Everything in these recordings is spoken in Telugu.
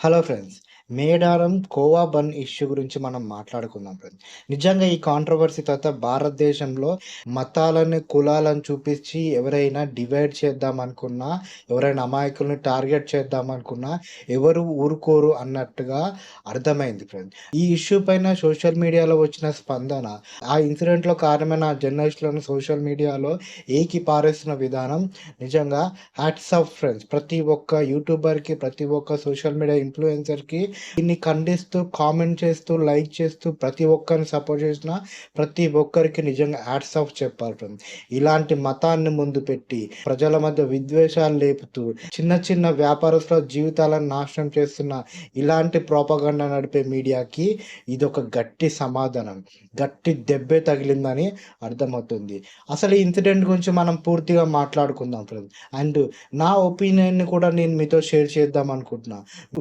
Hello friends. Medaram khoa bun issue గురించి మనం మాట్లాడుకుందాం ఫ్రెండ్స్. నిజంగా ఈ కాంట్రోవర్సీ తర్వాత భారతదేశంలో మతాలని, కులాలను చూపించి ఎవరైనా డివైడ్ చేద్దామనుకున్నా, ఎవరైనా అమాయకుల్ని టార్గెట్ చేద్దామనుకున్నా ఎవరు ఊరుకోరు అన్నట్టుగా అర్థమైంది ఫ్రెండ్స్. ఈ ఇష్యూ పైన సోషల్ మీడియాలో వచ్చిన స్పందన, ఆ ఇన్సిడెంట్‌లో కారణమైన ఆ జర్నలిస్టులను సోషల్ మీడియాలో ఏకి పారేస్తున్న విధానం నిజంగా హ్యాట్స్ ఆఫ్ ఫ్రెండ్స్. ప్రతి ఒక్క యూట్యూబర్‌కి, ప్రతి ఒక్క సోషల్ మీడియా ఇన్‌ఫ్లుయెన్సర్‌కి దీన్ని ఖండిస్తూ, కామెంట్ చేస్తూ, లైక్ చేస్తూ, ప్రతి ఒక్కరిని సపోర్ట్ చేసిన ప్రతి ఒక్కరికి నిజంగా హ్యాట్స్ ఆఫ్ చెప్పాలి ఫ్రెండ్స్. ఇలాంటి మతాన్ని ముందు పెట్టి, ప్రజల మధ్య విద్వేషాలు లేపుతూ, చిన్న చిన్న వ్యాపారస్తుల జీవితాలను నాశనం చేస్తున్న ఇలాంటి ప్రొపగండా నడిపే మీడియాకి ఇదొక గట్టి సమాధానం. గట్టి దెబ్బే తగిలిందని అర్థమవుతుంది. అసలు ఈ ఇన్సిడెంట్ గురించి మనం పూర్తిగా మాట్లాడుకుందాం ఫ్రెండ్స్. అండ్ నా ఒపీనియన్‌ని కూడా నేను మీతో షేర్ చేద్దాం అనుకుంటున్నా.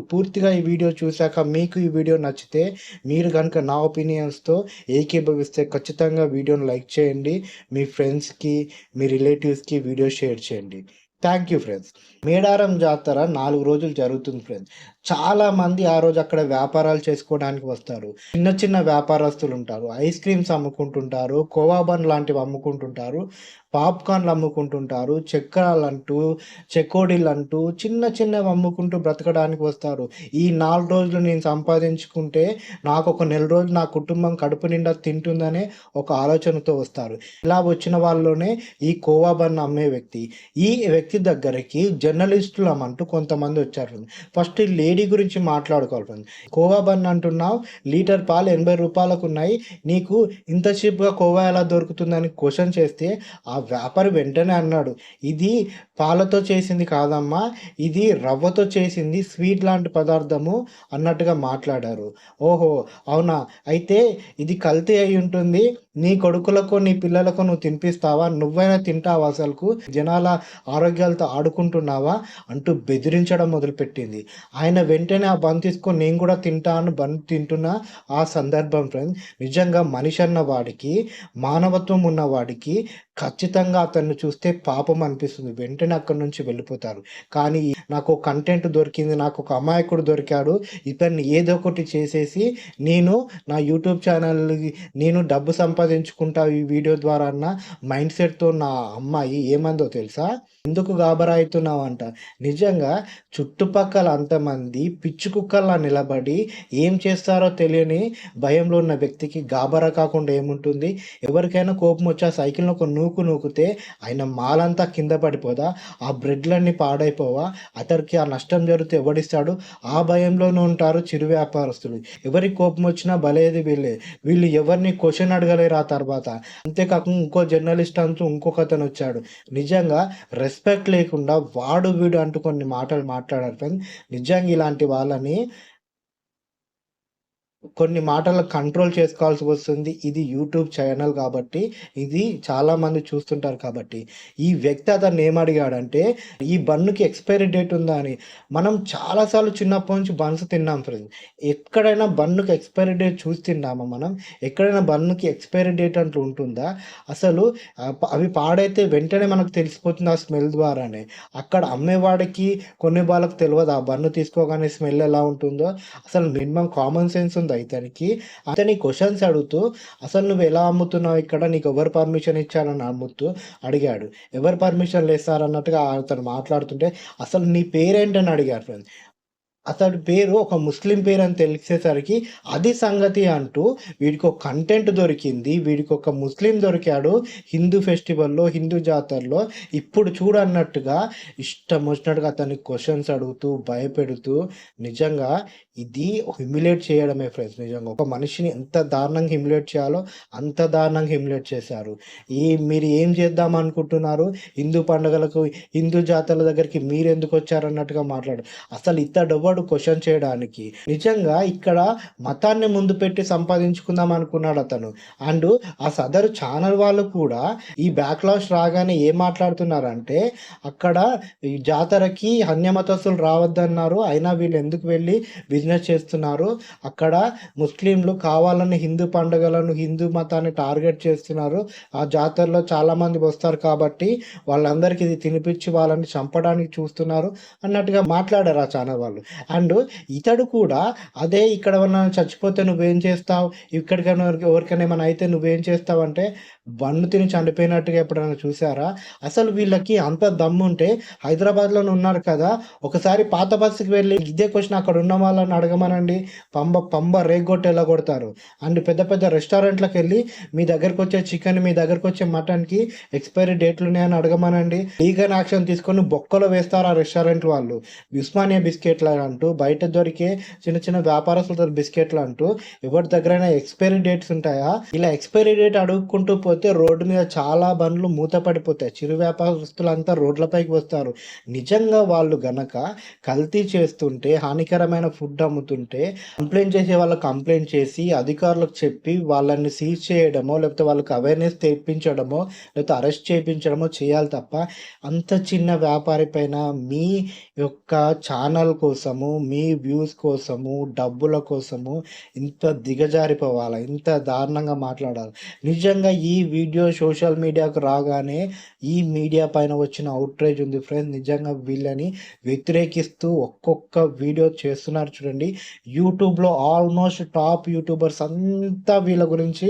పూర్తిగా ఈ వీడియో చూసాక మీకు ఈ వీడియో నచ్చితే, మీరు గనుక నా ఒపీనియన్స్‌తో ఏకీభవిస్తే ఖచ్చితంగా వీడియోని లైక్ చేయండి. మీ ఫ్రెండ్స్‌కి, మీ రిలేటివ్స్‌కి వీడియో షేర్ చేయండి. Thank you friends. Medaram Jatara 4 రోజులు జరుగుతుంది ఫ్రెండ్స్. చాలామంది ఆ రోజు అక్కడ వ్యాపారాలు చేసుకోవడానికి వస్తారు. చిన్న చిన్న వ్యాపారస్తులుంటారు. ఐస్ క్రీమ్స్ అమ్ముకుంటుంటారు. కోవా బన్ లాంటివి అమ్ముకుంటుంటారు. పాప్‌కార్న్‌లు అమ్ముకుంటుంటారు. చక్రాలంటూ, చెకోడీలంటూ చిన్న చిన్నవి అమ్ముకుంటూ బ్రతకడానికి వస్తారు. ఈ 4 రోజులు నేను సంపాదించుకుంటే నాకొక నెల రోజులు నా కుటుంబం కడుపు నిండా తింటుందనే ఒక ఆలోచనతో వస్తారు. ఇలా వచ్చిన వాళ్ళలోనే ఈ కోవా బన్ అమ్మే వ్యక్తి. ఈ వ్యక్తి దగ్గరికి జర్నలిస్టులమంటూ కొంతమంది వచ్చారు. ఫస్ట్ ఈ లేడీ గురించి మాట్లాడుకోవాలి ఫ్రెండ్స్. కోవా బన్ అంటున్నావు, లీటర్ పాలు రూ. 80 నీకు ఇంత చీప్‌గా కోవా ఎలా దొరుకుతుందని క్వెషన్ చేస్తే, ఆ వ్యాపారి వెంటనే అన్నాడు, "ఇది పాలతో చేసింది కాదమ్మా, ఇది రవ్వతో చేసింది స్వీట్ లాంటి పదార్థము" అన్నట్టుగా మాట్లాడారు. ఓహో! అవునా? అయితే ఇది కల్తీ అయ్యుంటుంది. నీ కొడుకులకో, నీ పిల్లలకో నువ్వు తినిపిస్తావా? నువ్వైనా తింటావా అసలుకు? జనాల ఆరోగ్యాలతో ఆడుకుంటున్నావా? అంటూ బెదిరించడం మొదలుపెట్టింది. ఆయన వెంటనే ఆ బన్ తీసుకొని నేను కూడా తింటాను బన్ తింటున్న ఆ సందర్భం ఫ్రెండ్స్. నిజంగా మనిషి అన్న వాడికి, మానవత్వం ఉన్నవాడికి ఖచ్చితంగా అతన్ని చూస్తే పాపం అనిపిస్తుంది. వెంటనే అక్కడి నుంచి వెళ్ళిపోతారు. కానీ నాకో కంటెంట్ దొరికింది, నాకొక అమాయకుడు దొరికాడు, ఇతన్ని ఏదో ఒకటి చేసేసి నేను నా యూట్యూబ్ ఛానల్‌కి నేను డబ్బు సంపాదించుకుంటా ఈ వీడియో ద్వారా అన్న మైండ్ సెట్‌తో నా అమ్మాయి ఏమందో తెలుసా? ఎందుకు గాబరా అయితున్నావంట. నిజంగా చుట్టుపక్కల అంతమంది పిచ్చి కుక్కల్లా నిలబడి ఏం చేస్తారో తెలియని భయంలో ఉన్న వ్యక్తికి గాబరా కాకుండా ఏముంటుంది? ఎవరికైనా కోపం వచ్చి ఆ సైకిల్‌ని ఒక నూకు నూకితే ఆయన మాలంతా కింద పడిపోదా? ఆ బ్రెడ్‌లన్నీ పాడైపోవా? అతనికి ఆ నష్టం జరిగితే ఎవడిస్తాడు? ఆ భయంలోనే ఉంటారు చిరు వ్యాపారస్తులు. ఎవరికి కోపం వచ్చినా బలేది వీళ్ళే. వీళ్ళు ఎవరిని క్వెషన్ అడగలేరు ఆ తర్వాత. అంతేకాకుండా ఇంకో జర్నలిస్ట్ అంటూ ఇంకొకతనొచ్చాడు. నిజంగా రెస్పెక్ట్ లేకుండా వాడు వీడు అంటూ కొన్ని మాటలు మాట్లాడారు ఫ్రెండ్స్. నిజంగా ఇలాంటి వాళ్ళని కొన్ని మాటలు కంట్రోల్ చేసుకోవాల్సి వస్తుంది. ఇది యూట్యూబ్ ఛానల్ కాబట్టి, ఇది చాలామంది చూస్తుంటారు కాబట్టి. ఈ వ్యక్తి అతన్ని ఏమడిగాడంటే, "ఈ బన్నుకి ఎక్స్‌పైరీ డేట్ ఉందా" అని. మనం చాలా సార్లు చిన్నప్పటి నుంచి బన్స్ తిన్నాం ఫ్రెండ్స్. ఎక్కడైనా బన్నుకి ఎక్స్‌పైరీ డేట్ చూసి తిన్నామా మనం? ఎక్కడైనా బన్నుకి ఎక్స్‌పైరీ డేట్ అంటూ ఉంటుందా? అసలు అవి పాడైతే వెంటనే మనకు తెలిసిపోతుంది ఆ స్మెల్ ద్వారానే. అక్కడ అమ్మేవాడికి, కొనే వాళ్ళకి తెలవదా ఆ బన్ను తీసుకోగానే స్మెల్ ఎలా ఉంటుందో? అసలు మినిమమ్ కామన్ సెన్స్ ఉందా ఇతనికి? అతని క్వెషన్స్ అడుగుతూ, "అసలు నువ్వెలా అమ్ముతున్నావు ఇక్కడ? నీకెవరు పర్మిషన్ ఇచ్చారని" అడిగాడు. ఎవరు పర్మిషన్‌లు ఇస్తారన్నట్టుగా అతను మాట్లాడుతుంటే, "అసలు నీ పేరేంటని" అడిగారు ఫ్రెండ్స్. అతడి పేరు ఒక ముస్లిం పేరని తెలిసేసరికి అది సంగతి అంటూ వీడికొక కంటెంట్ దొరికింది. వీడికొక ముస్లిం దొరికాడు హిందూ ఫెస్టివల్‌లో, హిందూ జాతరలో. ఇప్పుడు చూడన్నట్టుగా ఇష్టమొచ్చినట్టుగా అతన్ని క్వెషన్స్ అడుగుతూ, భయపెడుతూ నిజంగా ఇది హ్యూమిలేట్ చేయడమే ఫ్రెండ్స్ నిజంగా. ఒక మనిషిని ఎంత దారుణంగా హ్యూమిలేట్ చేయాలో అంత దారుణంగా హ్యూమిలేట్ చేశారు. మీరు ఏం చేద్దామనుకుంటున్నారు? హిందూ పండుగలకు, హిందూ జాతరల దగ్గరికి మీరెందుకొచ్చారన్నట్టుగా అసలు ఇతడెవ్వడు క్వెషన్ చేయడానికి. నిజంగా ఇక్కడ మతాన్ని ముందు పెట్టి సంపాదించుకుందాం అనుకున్నాడతను. ఆ సదరు ఛానల్ వాళ్ళు కూడా ఈ బ్యాక్‌లాష్ రాగానే ఏం మాట్లాడుతున్నారంటే, అక్కడ ఈ జాతరకి అన్యమతస్థులు రావద్దన్నారు. అయినా వీళ్ళెందుకు వెళ్లి బిజినెస్ చేస్తున్నారు. అక్కడ ముస్లింలు కావాలని హిందూ పండుగలను, హిందూ మతాన్ని టార్గెట్ చేస్తున్నారు. ఆ జాతరలో చాలామంది వస్తారు కాబట్టి వాళ్ళందరికీ ఇది తినిపిచ్చి వాళ్ళని చంపడానికి చూస్తున్నారు అన్నట్టుగా మాట్లాడారు ఆ ఛానల్ వాళ్ళు. అండ్ ఇతడు కూడా అదే ఇక్కడ ఏమన్నా చచ్చిపోతే నువ్వేం చేస్తావు? ఇక్కడికైనా ఎవరికైనా ఏమైనా అయితే నువ్వేం చేస్తావంటే, బన్ను తిని చనిపోయినట్టుగా ఎప్పుడైనా చూసారా? అసలు వీళ్ళకి అంత దమ్ముంటే హైదరాబాద్‌లోనే ఉన్నారు కదా! ఒకసారి పాత బస్సుకి వెళ్ళి ఇదే క్వెషన్ అక్కడ ఉన్న వాళ్ళని అడగమనండి. పంబ పంబ రేగ్గొట్టి ఎల్లగొడతారు. అండ్ పెద్ద పెద్ద రెస్టారెంట్‌లకెళ్ళి మీ దగ్గరకొచ్చే చికెన్, మీ దగ్గరకొచ్చే మటన్‌కి ఎక్స్‌పైరీ డేట్లున్నాయని అడగమనండి. లీగల్ యాక్షన్ తీసుకొని బొక్కలో వేస్తారు ఆ రెస్టారెంట్ వాళ్ళు. ఉస్మానియా బిస్కెట్లంటూ బయట దొరికే చిన్న చిన్న వ్యాపారస్తులతో బిస్కెట్లంటూ ఎవరి దగ్గరైనా ఎక్స్‌పైరీ డేట్స్ ఉంటాయా? ఇలా ఎక్స్‌పైరీ డేట్ అడుక్కుంటూ పోతే రోడ్డు మీద చాలా బండ్లు మూత పడిపోతాయి. చిరు వ్యాపారస్తులంతా రోడ్లపైకి వస్తారు. నిజంగా వాళ్ళు గనక కల్తీ చేస్తుంటే, హానికరమైన ఫుడ్ అమ్ముతుంటే కంప్లెయింట్ చేసే వాళ్ళకి కంప్లెయింట్ చేసి, అధికారులకు చెప్పి వాళ్ళని సీజ్ చేయడమో, లేకపోతే వాళ్ళకి అవేర్‌నెస్ తెప్పించడమో, లేకపోతే అరెస్ట్ చేపించడమో చేయాలి తప్ప, అంత చిన్న వ్యాపారి పైన మీ యొక్క ఛానల్ కోసము, మీ వ్యూస్ కోసము, డబ్బుల కోసము ఇంత దిగజారిపోవాలా? ఇంత దారుణంగా మాట్లాడాలా? నిజంగా ఈ వీడియో సోషల్ మీడియాకు రాగానే ఈ మీడియా పైన వచ్చిన ఔట్రేజ్ ఉంది ఫ్రెండ్స్. నిజంగా వీళ్ళని వ్యతిరేకిస్తూ ఒక్కొక్క వీడియో చేస్తున్నారు చూడండి. యూట్యూబ్‌లో ఆల్మోస్ట్ టాప్ యూట్యూబర్స్ అంతా వీళ్ళ గురించి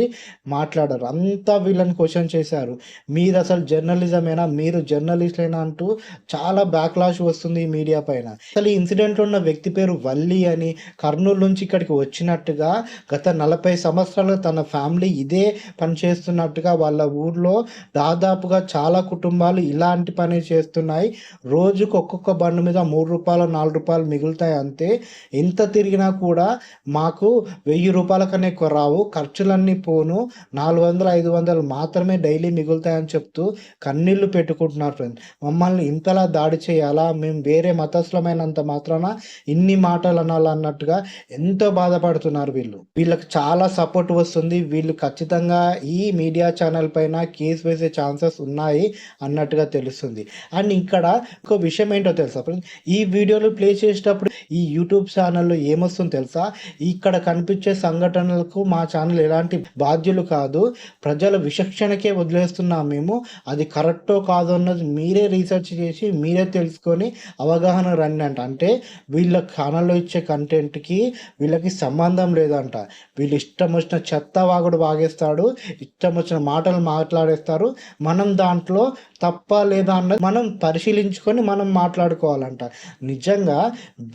మాట్లాడారు. అంతా వీళ్ళని క్వెషన్ చేశారు. మీరసలు జర్నలిజమేనా? మీరు జర్నలిస్టులేనా? అంటూ చాలా బ్యాక్‌లాష్ వస్తుంది ఈ మీడియా పైన. అసలు ఈ ఇన్సిడెంట్‌లో ఉన్న వ్యక్తి పేరు వల్లి అని, కర్నూలు నుంచి ఇక్కడికి వచ్చినట్టుగా, గత 40 సంవత్సరాలుగా తన ఫ్యామిలీ ఇదే పని చేస్తున్నట్టుగా, వాళ్ళ ఊర్లో దాదాపుగా చాలా కుటుంబాలు ఇలాంటి పనే చేస్తున్నాయి. రోజుకు ఒక్కొక్క బండి మీద రూ. 3, రూ. 4 మిగులుతాయి అంతే. ఎంత తిరిగినా కూడా మాకు రూ. 1000 కన్నా ఎక్కువ రావు. ఖర్చులన్నీ పోను 400, 500 మాత్రమే డైలీ మిగులుతాయని చెప్తూ కన్నీళ్లు పెట్టుకుంటున్నారు ఫ్రెండ్స్. మమ్మల్ని ఇంతలా దాడి చేయాలా? మేము వేరే మతస్థులమైనంత మాత్రాన ఇన్ని మాటలు అనాలన్నట్టుగా ఎంతో బాధపడుతున్నారు వీళ్ళు. వీళ్ళకి చాలా సపోర్ట్ వస్తుంది. వీళ్ళు ఖచ్చితంగా ఈ మీడియా ఛానల్ పైన కేస్ వేసే ఛాన్సెస్ ఉన్నాయి అన్నట్టుగా తెలుస్తుంది. అండ్ ఇక్కడ ఇంకో విషయం ఏంటో తెలుసా ఫ్రెండ్స్? ఈ వీడియోలు ప్లే చేసేటప్పుడు ఈ యూట్యూబ్ ఛానల్‌లో ఏమొస్తుందో తెలుసా? ఇక్కడ కనిపించే సంఘటనలకు మా ఛానల్ ఎలాంటి బాధ్యులు కాదు. ప్రజల విచక్షణకే వదిలేస్తున్నాం మేము. అది కరెక్టో కాదో అన్నది మీరే రీసెర్చ్ చేసి మీరే తెలుసుకొని అవగాహన రండి అంట. అంటే వీళ్ళ ఛానల్‌లో ఇచ్చే కంటెంట్‌కి వీళ్ళకి సంబంధం లేదంట. వీళ్ళు ఇష్టం వచ్చిన చెత్త వాగుడు వాగేస్తాడు. ఇష్టం వచ్చిన మాటలు మాట్లాడేస్తారు. మనం దాంట్లో తప్పా లేదా అన్నది మనం పరిశీలించుకొని మనం మాట్లాడుకోవాలంట. నిజంగా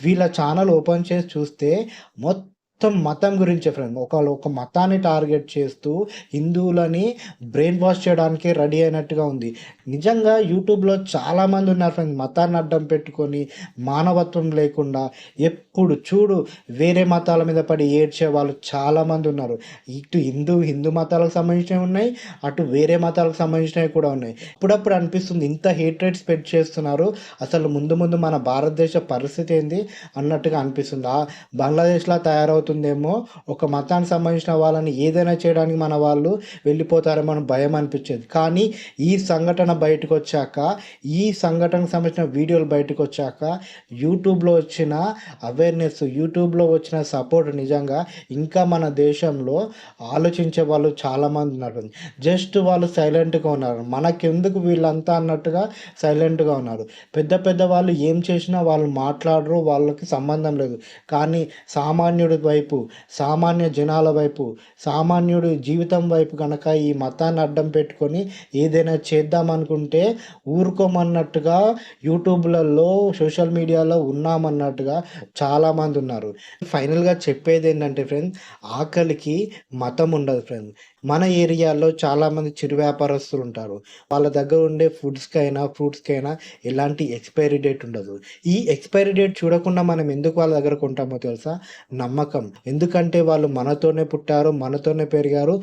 వీళ్ళ ఛానల్ ఓపెన్ చేసి చూస్తే మొత్తం మతం గురించే ఫ్రెండ్. ఒక మతాన్ని టార్గెట్ చేస్తూ హిందువులని బ్రెయిన్ వాష్ చేయడానికే రెడీ అయినట్టుగా ఉంది. నిజంగా యూట్యూబ్‌లో చాలామంది ఉన్నారు ఫ్రెండ్స్. మతాన్ని అడ్డం పెట్టుకొని, మానవత్వం లేకుండా ఎప్పుడు చూడు వేరే మతాల మీద పడి ఏడ్చే వాళ్ళు చాలామంది ఉన్నారు. ఇటు హిందూ మతాలకు సంబంధించినవి ఉన్నాయి. అటు వేరే మతాలకు సంబంధించినవి కూడా ఉన్నాయి. అప్పుడప్పుడు అనిపిస్తుంది ఇంత హేట్రేట్ స్ప్రెడ్ చేస్తున్నారు. అసలు ముందు ముందు మన భారతదేశ పరిస్థితి ఏంది అన్నట్టుగా అనిపిస్తుంది. బంగ్లాదేశ్‌లా తయారవుతుందేమో, ఒక మతానికి సంబంధించిన వాళ్ళని ఏదైనా చేయడానికి మన వాళ్ళు వెళ్ళిపోతారేమో అని భయం అనిపించేది. కానీ ఈ సంఘటన బయటకొచ్చాక, ఈ సంఘటనకు సంబంధించిన వీడియోలు బయటకొచ్చాక, యూట్యూబ్‌లో వచ్చిన అవేర్‌నెస్, యూట్యూబ్‌లో వచ్చిన సపోర్ట్ నిజంగా ఇంకా మన దేశంలో ఆలోచించే వాళ్ళు చాలామంది ఉన్నారు. జస్ట్ వాళ్ళు సైలెంట్‌గా ఉన్నారు. మనకెందుకు వీళ్ళంతా అన్నట్టుగా సైలెంట్‌గా ఉన్నారు. పెద్ద వాళ్ళు ఏం చేసినా వాళ్ళు మాట్లాడరు. వాళ్ళకి సంబంధం లేదు. కానీ సామాన్యుడి వైపు, సామాన్య జనాల వైపు, సామాన్యుడి జీవితం వైపు గనక ఈ మతాన్ని అడ్డం పెట్టుకొని ఏదైనా చేద్దామనుకుంటే ఊరుకోమన్నట్టుగా యూట్యూబ్‌లలో, సోషల్ మీడియాలో ఉన్నామన్నట్టుగా చాలామంది ఉన్నారు. ఫైనల్‌గా చెప్పేదేంటంటే ఫ్రెండ్స్, ఆకలికి మతం ఉండదు ఫ్రెండ్స్. మన ఏరియాలో చాలామంది చిరు వ్యాపారస్తులు ఉంటారు. వాళ్ళ దగ్గర ఉండే ఫుడ్స్‌కైనా, ఫ్రూట్స్‌కైనా ఎలాంటి ఎక్స్‌పైరీ డేట్ ఉండదు. ఈ ఎక్స్‌పైరీ డేట్ చూడకుండా మనం ఎందుకు వాళ్ళ దగ్గర కొంటామో తెలుసా? నమ్మకం. ఎందుకంటే వాళ్ళు మనతోనే పుట్టారు, మనతోనే పెరిగారు,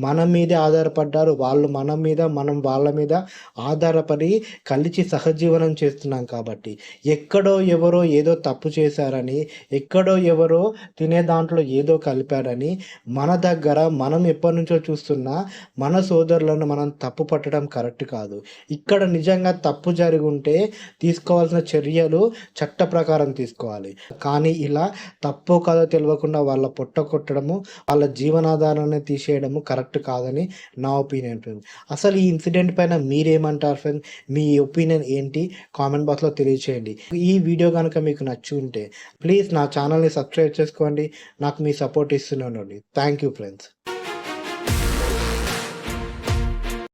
మన మీదే ఆధారపడ్డారు. వాళ్ళు మన మీద, మనం వాళ్ళ మీద ఆధారపడి కలిసి సహజీవనం చేస్తున్నాం కాబట్టి. ఎక్కడో ఎవరో ఏదో తప్పు చేశారని, ఎక్కడో ఎవరో తినే దాంట్లో ఏదో కలిపారని, మన దగ్గర మనం ఎప్పటినుంచో చూస్తున్న మన సోదరులను మనం తప్పు పట్టడం కరెక్ట్ కాదు. ఇక్కడ నిజంగా తప్పు జరిగుంటే తీసుకోవాల్సిన చర్యలు చట్ట ప్రకారం తీసుకోవాలి. కానీ ఇలా తప్పో కాదో తెలవకుండా కాకుండా వాళ్ళ పొట్ట కొట్టడము, వాళ్ళ జీవనాధారాన్ని తీసేయడము కరెక్ట్ కాదని నా ఒపీనియన్ ఫ్రెండ్స్. అసలు ఈ ఇన్సిడెంట్ పైన మీరేమంటారు ఫ్రెండ్స్? మీ ఒపీనియన్ ఏంటి? కామెంట్ బాక్స్‌లో తెలియచేయండి. ఈ వీడియో గనుక మీకు నచ్చి ఉంటే ప్లీజ్ నా ఛానల్‌ని సబ్స్క్రైబ్ చేసుకోండి. నాకు మీ సపోర్ట్ ఇస్తూనే ఉండండి. Thank you friends.